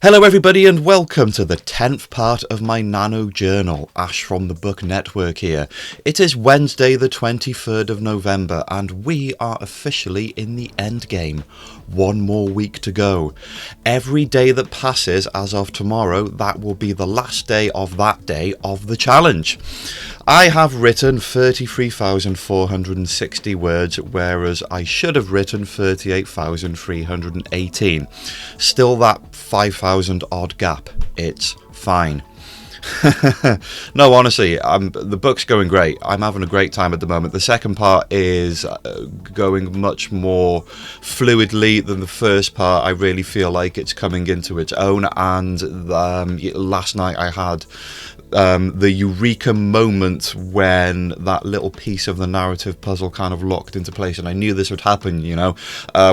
Hello everybody and welcome to the 10th part of my Nano journal. Ash from the Book Network here. It is Wednesday the 23rd of November and we are officially in the end game. One more week to go. Every day that passes as of tomorrow, that will be the last day of that day of the challenge. I have written 33,460 words, whereas I should have written 38,318. Still that 5,000 odd gap. It's fine. No, honestly, the book's going great. I'm having a great time at the moment. The second part is going much more fluidly than the first part. I really feel like it's coming into its own, and last night I had the eureka moment when that little piece of the narrative puzzle kind of locked into place, and I knew this would happen, you know,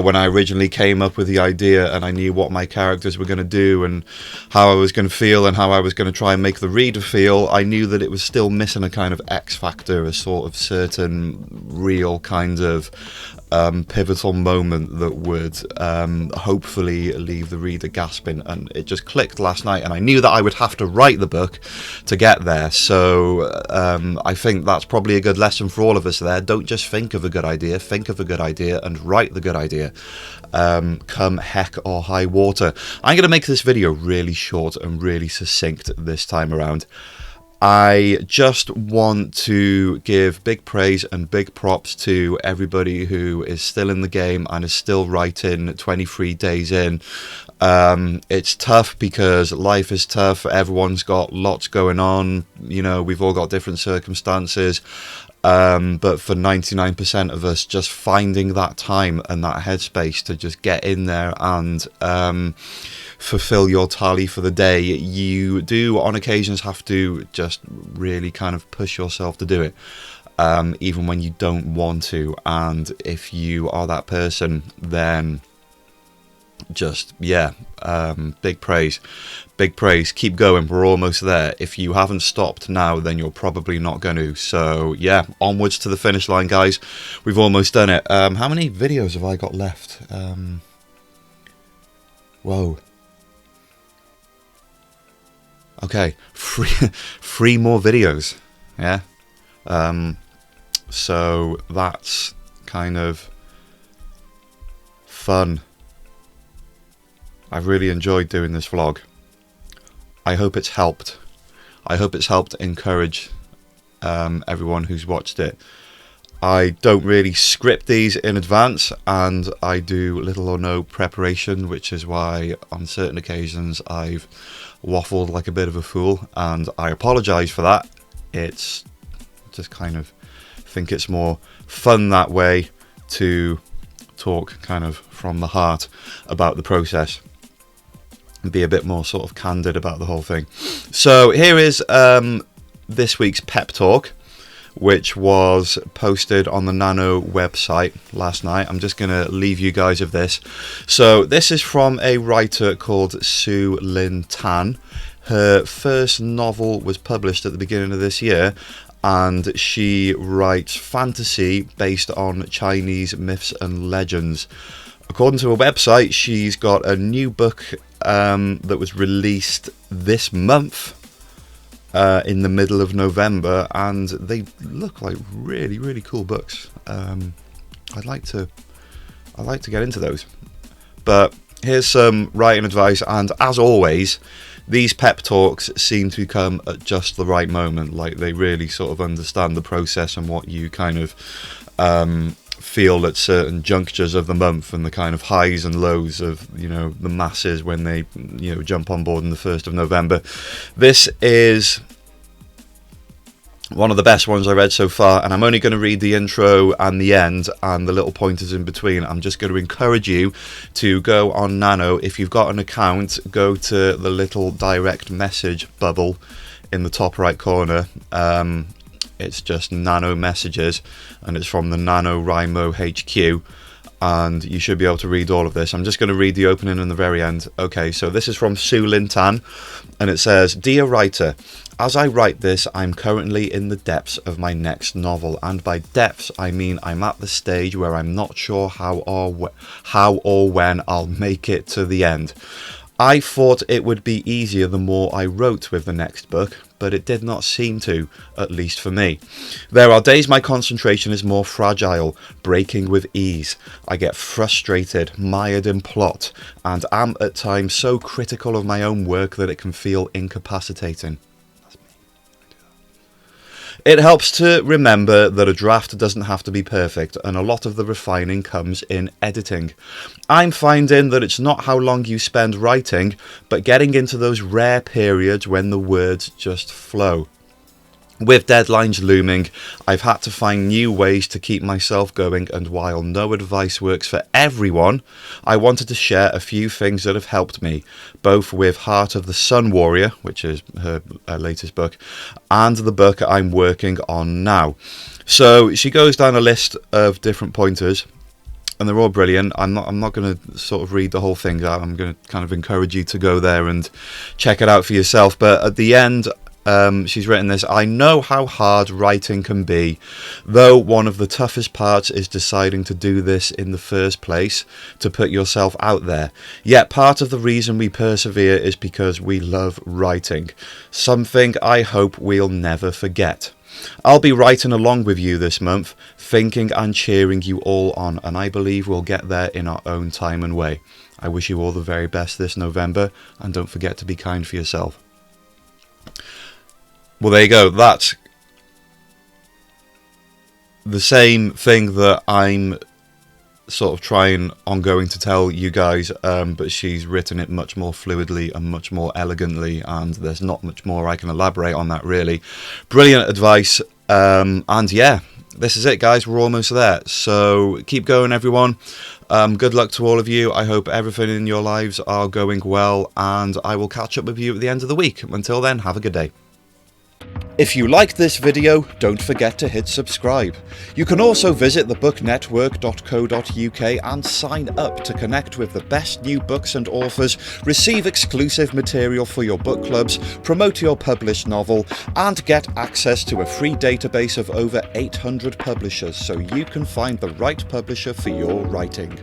when I originally came up with the idea and I knew what my characters were going to do and how I was going to feel and how I was going to try and make the reader feel. I knew that it was still missing a kind of X factor, a sort of certain real kind of pivotal moment that would hopefully leave the reader gasping, and it just clicked last night, and I knew that I would have to write the book to get there. So I think that's probably a good lesson for all of us there. Don't just think of a good idea, think of a good idea and write the good idea, come heck or high water. I'm going to make this video really short and really succinct this time around. I just want to give big praise and big props to everybody who is still in the game and is still writing 23 days in. It's tough because life is tough. Everyone's got lots going on. You know, we've all got different circumstances. But for 99% of us, just finding that time and that headspace to just get in there and fulfill your tally for the day, you do on occasions have to just really kind of push yourself to do it, even when you don't want to. And if you are that person, then just big praise, keep going, we're almost there. If you haven't stopped now, then you're probably not going to. So yeah, onwards to the finish line, guys. We've almost done it. How many videos have I got left? Whoa. Okay, three more videos. Yeah. So that's kind of fun. I've really enjoyed doing this vlog. I hope it's helped. I hope it's helped encourage everyone who's watched it. I don't really script these in advance, and I do little or no preparation, which is why on certain occasions I've waffled like a bit of a fool, and I apologise for that. It's just kind of think it's more fun that way to talk kind of from the heart about the process and be a bit more sort of candid about the whole thing. So here is this week's pep talk, which was posted on the Nano website last night. I'm just going to leave you guys with this. So this is from a writer called Lynn Tan. Her first novel was published at the beginning of this year, and she writes fantasy based on Chinese myths and legends. According to her website, she's got a new book that was released this month, in the middle of November, and they look like really cool books. I'd like to get into those. But here's some writing advice, and as always, these pep talks seem to come at just the right moment. Like, they really sort of understand the process and what you kind of feel at certain junctures of the month, and the kind of highs and lows of, you know, the masses when they, you know, jump on board on the 1st of November. This is one of the best ones I read so far, and I'm only going to read the intro and the end and the little pointers in between. I'm just going to encourage you to go on Nano. If you've got an account, go to the little direct message bubble in the top right corner. It's just Nano messages, and it's from the NaNoWriMo HQ, and you should be able to read all of this. I'm just going to read the opening and the very end. Okay, so this is from Lynn Tan, and it says, "Dear writer, as I write this, I'm currently in the depths of my next novel, and by depths I mean I'm at the stage where I'm not sure how or when I'll make it to the end. I thought it would be easier the more I wrote with the next book, but it did not seem to, at least for me. There are days my concentration is more fragile, breaking with ease. I get frustrated, mired in plot, and am at times so critical of my own work that it can feel incapacitating. It helps to remember that a draft doesn't have to be perfect, and a lot of the refining comes in editing. I'm finding that it's not how long you spend writing, but getting into those rare periods when the words just flow. With deadlines looming, I've had to find new ways to keep myself going, and while no advice works for everyone, I wanted to share a few things that have helped me, both with Heart of the Sun Warrior, which is her latest book, and the book I'm working on now. So she goes down a list of different pointers, and they're all brilliant. I'm not going to sort of read the whole thing out. I'm going to kind of encourage you to go there and check it out for yourself. But at the end, she's written this: I know how hard writing can be, though one of the toughest parts is deciding to do this in the first place, to put yourself out there. Yet part of the reason we persevere is because we love writing, something I hope we'll never forget. I'll be writing along with you this month, thinking and cheering you all on, and I believe we'll get there in our own time and way. I wish you all the very best this November, and don't forget to be kind for yourself. Well, there you go. That's the same thing that I'm sort of trying ongoing to tell you guys, but she's written it much more fluidly and much more elegantly, and there's not much more I can elaborate on that, really. Brilliant advice, and yeah, this is it, guys. We're almost there, so keep going, everyone. Good luck to all of you. I hope everything in your lives are going well, and I will catch up with you at the end of the week. Until then, have a good day. If you liked this video, don't forget to hit subscribe. You can also visit thebooknetwork.co.uk and sign up to connect with the best new books and authors, receive exclusive material for your book clubs, promote your published novel, and get access to a free database of over 800 publishers so you can find the right publisher for your writing.